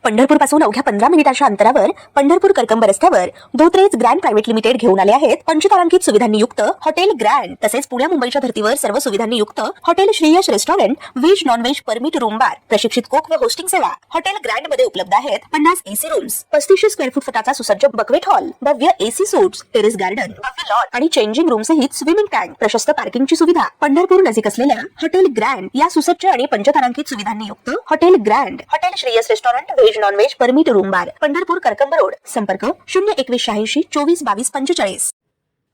पंढरपूर पासून अवघ्या 15 मिनिटांच्या अंतरावर पंढरपूर करकंब रस्त्यावर धोत्रेज ग्रँड प्रायव्हेट लिमिटेड घेऊन आले आहेत पंचतारांकित सुविधांनी युक्त हॉटेल ग्रँड। तसेच पुण्या मुंबईच्या धर्तीवर सर्व सुविधांनी युक्त hotel Shreyas restaurant, veg non veg permit room बार, प्रशिक्षित कोक व होस्टिंग सेवा हॉटेल ग्रँड मध्ये उपलब्ध आहेत। 50 एसी रूम्स, 3500 स्क्वेअर फूट फुटाचा सुसज्ज बकवेट हॉल, भव्य एसी सूट्स, टेरेस गार्डन, भव्य लॉन आणि चेंजिंग रूम सहित स्विमिंग टँक, प्रशस्त पार्किंगची सुविधा। पंढरपूर नजीक असलेल्या हॉटेल ग्रँड या सुसज्ज आणि पंचतारांकित सुविधांनी युक्त hotel grand, hotel Shreyas restaurant, veg non veg permit room बार, पंढरपूर करकंब रोड। संपर्क 02186 24 22 45।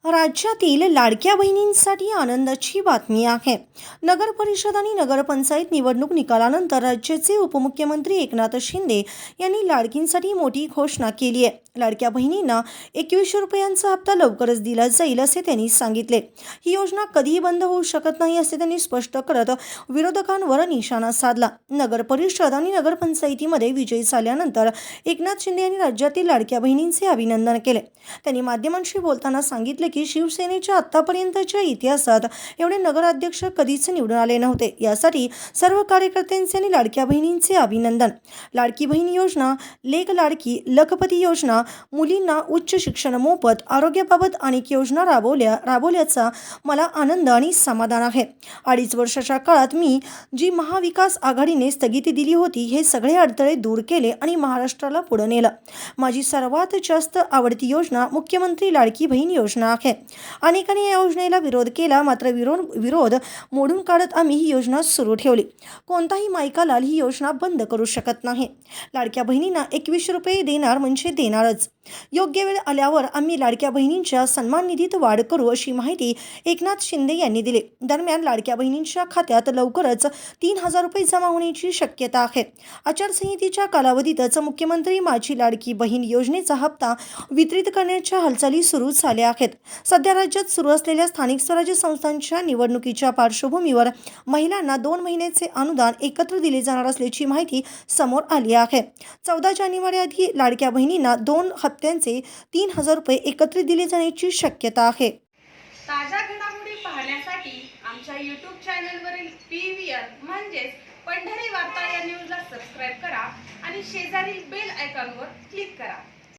राज्यातील लाडक्या बहिणींसाठी आनंदाची बातमी आहे। नगर परिषद आणि नगरपंचायत निवडणूक निकालानंतर राज्याचे उपमुख्यमंत्री एकनाथ शिंदे यांनी लाडकींसाठी मोठी घोषणा केली आहे। लाडक्या बहिणींना 2100 रुपयांचा हप्ता लवकरच दिला जाईल असे त्यांनी सांगितले। ही योजना कधीही बंद होऊ शकत नाही असे त्यांनी स्पष्ट करत विरोधकांवर निशाणा साधला। नगर परिषद आणि नगरपंचायतीमध्ये विजयी झाल्यानंतर एकनाथ शिंदे यांनी राज्यातील लाडक्या बहिणींचे अभिनंदन केले। त्यांनी माध्यमांशी बोलताना सांगितले की शिवसेनेच्या आतापर्यंतच्या इतिहासात एवढे नगराध्यक्ष कधीच निवडून आले नव्हते। यासाठी सर्व कार्यकर्त्यांचे आणि लाडक्या बहिणींचे अभिनंदन। लाडकी बहीण योजना, लेक लाडकी, लखपती योजना, मुलींना उच्च शिक्षण मोफत, आरोग्याबाबत अनेक योजना राबवल्याचा मला आनंद आणि समाधान आहे। 2.5 वर्षाच्या काळात मी जी महाविकास आघाडीने स्थगिती दिली होती हे सगळे अडथळे दूर केले आणि महाराष्ट्राला पुढे नेलं। माझी सर्वात जास्त आवडती योजना मुख्यमंत्री लाडकी बहीण योजना आहे। अनेकांनी या योजनेला विरोध केला, मात्र विरोध मोडून काढत आम्ही ही योजना सुरू ठेवली। कोणताही मायकालाल ही योजना बंद करू शकत नाही। लाडक्या बहिणींना 2100 रुपये देणार म्हणजे देणारच। योग्य वेळ आल्यावर आम्ही लाडक्या बहिणींच्या सन्मान निधीत वाढ करू अशी माहिती एकनाथ शिंदे यांनी दिली। दरम्यान लाडक्या बहिणींच्या खात्यात लवकरच 3000 रुपये जमा होण्याची शक्यता आहे। आचारसंहितेच्या कालावधीतच मुख्यमंत्री माझी लाडकी बहीण योजनेचा हप्ता वितरित करण्याच्या हालचाली सुरू झाल्या आहेत। सध्या राज्यात सुरू असलेल्या स्थानिक स्वराज्य संस्थांच्या निवडणुकीच्या पार्श्वभूमीवर महिलांना 2 महिन्याचे अनुदान एकत्र दिले जाणार असल्याची माहिती समोर आली आहे। 14 जानेवारी आधी लाडक्या बहिणींना 2 हप्त्यांचे 3000 रुपये एकत्रित दिले जाण्याची शक्यता आहे। ताज्या घडामोडी पाहण्यासाठी आमच्या YouTube चॅनलवरील PVR म्हणजेच पंढरी वार्ता या न्यूजला सबस्क्राइब करा आणि शेजारील बेल आयकॉनवर क्लिक करा।